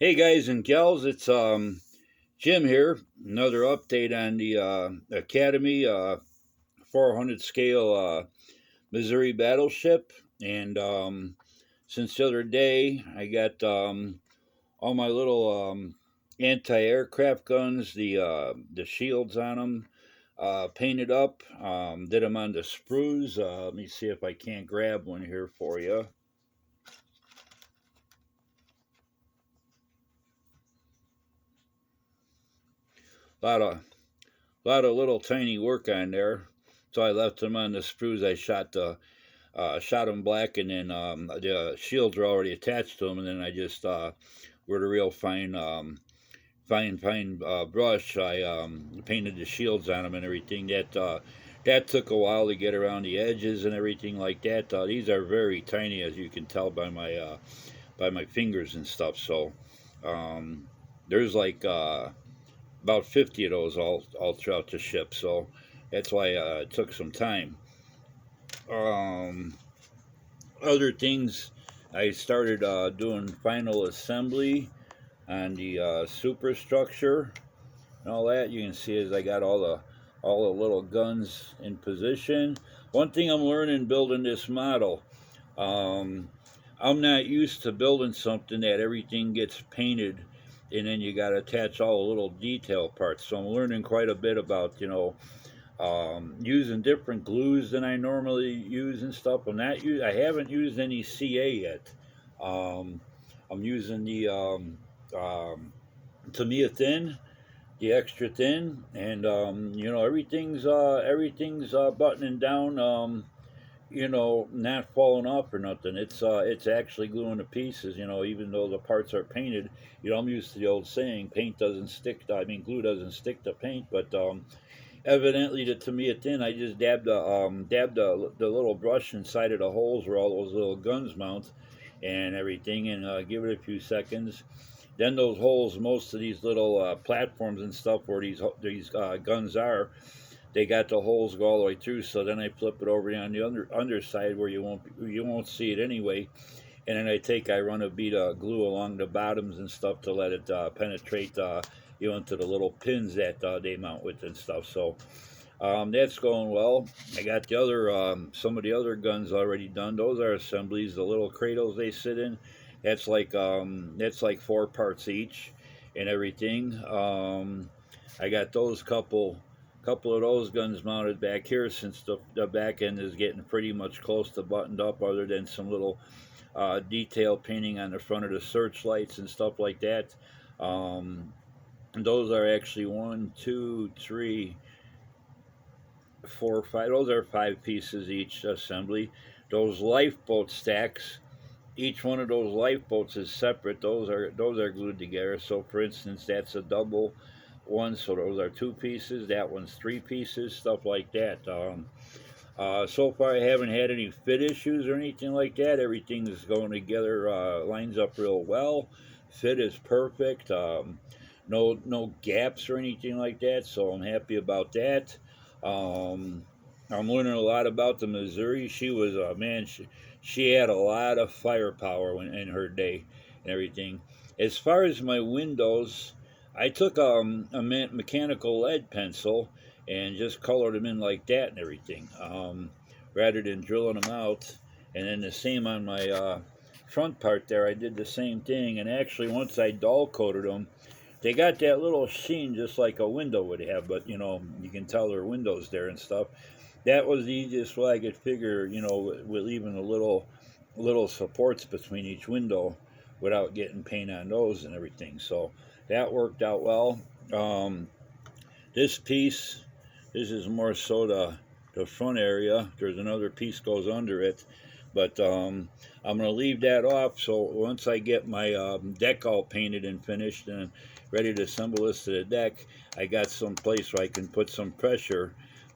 Hey guys and gals, it's Jim here. Another update on the Academy 400 scale Missouri battleship. And since the other day, I got all my little anti-aircraft guns, the shields on them, painted up. Did them on the sprues. Let me see if I can't grab one here for you. A lot of little tiny work on there. So I left them on the sprues. I shot them black, and then the shields are already attached to them. And then I just with a real fine brush, I painted the shields on them and everything. That took a while to get around the edges and everything like that. These are very tiny, as you can tell by my fingers and stuff. So there's like about 50 of those all throughout the ship. So that's why it took some time. Um, Other things, I started doing final assembly on the superstructure and all that. You can see as I got all the little guns in position. One thing I'm learning building this model, um, I'm not used to building something that everything gets painted and then you got to attach all the little detail parts. So I'm learning quite a bit about, using different glues than I normally use and stuff. I haven't used any CA yet. Um, I'm using the Tamiya thin, the extra thin, and everything's buttoning down. Not falling off or nothing. It's actually gluing to pieces. Even though the parts are painted. I'm used to the old saying, paint doesn't stick. Glue doesn't stick to paint. But evidently, to me, it thin. I just dabbed the little brush inside of the holes where all those little guns mount, and everything, and give it a few seconds. Then those holes, most of these little platforms and stuff where these guns are, they got the holes go all the way through. So then I flip it over on the underside where you won't see it anyway. And then I run a bead of glue along the bottoms and stuff to let it penetrate into the little pins that they mount with and stuff. So that's going well. I got some of the other guns already done. Those are assemblies. The little cradles they sit in. That's like 4 parts each, and everything. I got those couple of those guns mounted back here, since the back end is getting pretty much close to buttoned up, other than some little detail painting on the front of the searchlights and stuff like that. And those are actually 1, 2, 3, 4, 5. Those are 5 pieces each assembly. Those lifeboat stacks, each one of those lifeboats is separate. Those are glued together. So, for instance, that's a double one. So those are 2 pieces. That one's 3 pieces. Stuff like that. So far, I haven't had any fit issues or anything like that. Everything is going together, lines up real well. Fit is perfect. No gaps or anything like that. So I'm happy about that. Um, I'm learning a lot about the Missouri. She was a man. She had a lot of firepower in her day and everything. As far as my windows, I took a mechanical lead pencil and just colored them in like that and everything, rather than drilling them out. And then the same on my front part there, I did the same thing. And actually, once I dull coated them, they got that little sheen just like a window would have, but you can tell there are windows there and stuff. That was the easiest way I could figure, with leaving a little supports between each window without getting paint on those and everything. So that worked out well. This piece, this is more so the front area. There's another piece goes under it, but I'm going to leave that off. So once I get my deck all painted and finished and ready to assemble this to the deck, I got some place where I can put some pressure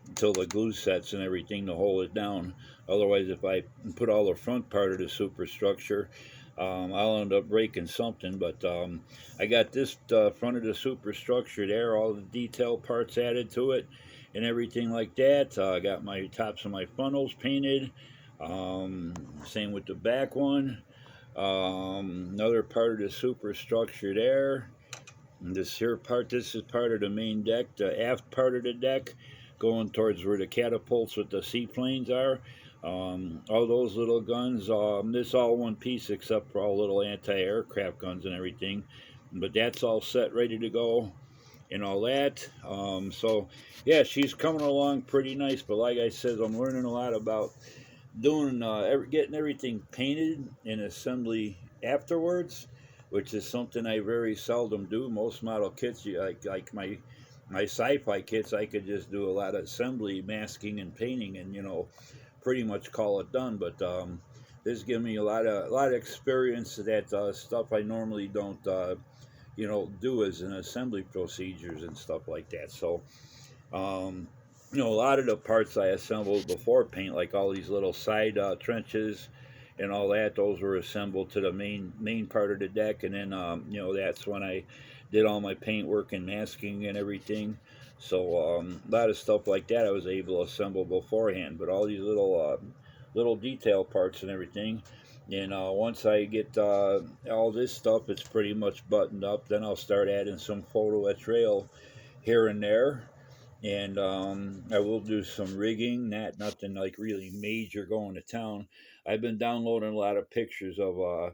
until the glue sets and everything to hold it down. Otherwise, if I put all the front part of the superstructure, I'll end up breaking something. But I got this front of the superstructure there, all the detail parts added to it and everything like that. I got my tops of my funnels painted. Same with the back one. Another part of the superstructure there. And this here part, this is part of the main deck, the aft part of the deck, going towards where the catapults with the seaplanes are. All those little guns, this all one piece except for all little anti-aircraft guns and everything. But that's all set, ready to go and all that. So yeah, she's coming along pretty nice. But like I said, I'm learning a lot about doing getting everything painted in assembly afterwards, which is something I very seldom do. Most model kits, like my sci-fi kits, I could just do a lot of assembly, masking, and painting, and pretty much call it done. But this gives me a lot of experience that stuff I normally don't do as an assembly procedures and stuff like that. So um, a lot of the parts I assembled before paint, like all these little side trenches and all that, those were assembled to the main part of the deck, and then that's when I did all my paint work and masking and everything. So a lot of stuff like that I was able to assemble beforehand, but all these little detail parts and everything. And once I get all this stuff, it's pretty much buttoned up. Then I'll start adding some photo trail here and there, and I will do some rigging. Nothing like really major going to town. I've been downloading a lot of pictures of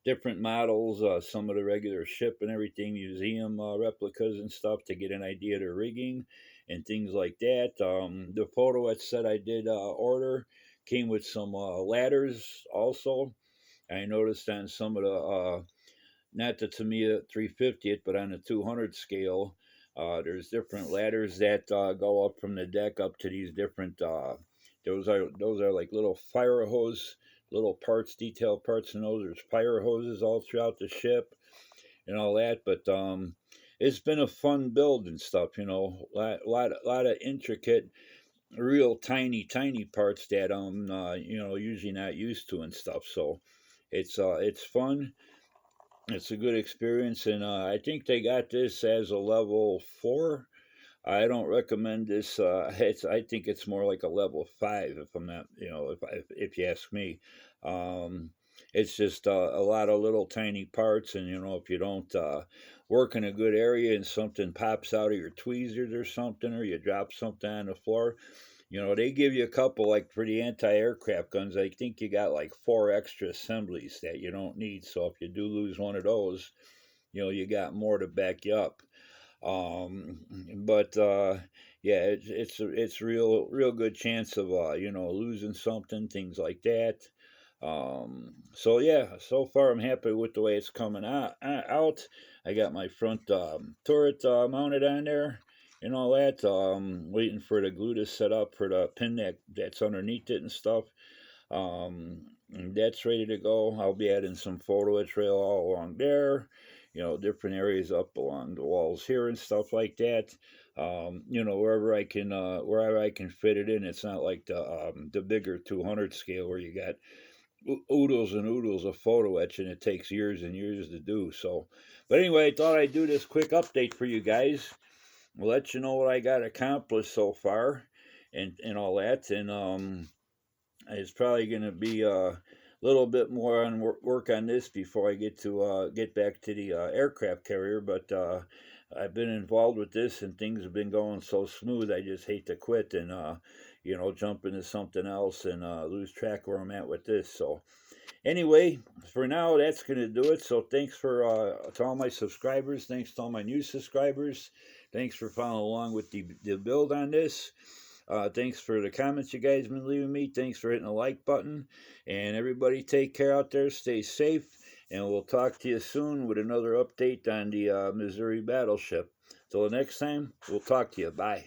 different models, some of the regular ship and everything, museum replicas and stuff, to get an idea of the rigging and things like that. The photo set I did order came with some ladders also. I noticed on some of the not the Tamiya 350th, but on the 200 scale, there's different ladders that go up from the deck up to these different. Those are like little fire hose, little parts, detail parts, and those. There's fire hoses all throughout the ship and all that. But it's been a fun build and stuff. Lot of intricate, real tiny parts that I'm usually not used to and stuff. So it's fun. It's a good experience, and I think they got this as a level 4. I don't recommend this. I think it's more like a level 5, if I'm not, if you ask me. Um, it's just a lot of little tiny parts, and if you don't work in a good area and something pops out of your tweezers or something, or you drop something on the floor, they give you a couple, like for the anti-aircraft guns, I think you got like 4 extra assemblies that you don't need. So if you do lose one of those, you got more to back you up. But yeah, it's real good chance of losing something, things like that. So yeah, so far I'm happy with the way it's coming out. I got my front turret mounted on there and all that. Waiting for the glue to set up for the pin that's underneath it and stuff. And that's ready to go. I'll be adding some photo trail all along there, different areas up along the walls here and stuff like that. Wherever I can fit it in. It's not like the bigger 200 scale where you got oodles and oodles of photo etch, and it takes years and years to do. So, but anyway, I thought I'd do this quick update for you guys. I'll let you know what I got accomplished so far, and all that. And it's probably going to be a little bit more on work on this before I get back to the aircraft carrier. But I've been involved with this, and things have been going so smooth. I just hate to quit and jump into something else and lose track where I'm at with this. So anyway, for now, that's going to do it. So thanks to all my subscribers. Thanks to all my new subscribers. Thanks for following along with the build on this. Thanks for the comments you guys been leaving me. Thanks for hitting the like button. And everybody take care out there. Stay safe. And we'll talk to you soon with another update on the Missouri battleship. Till the next time, we'll talk to you. Bye.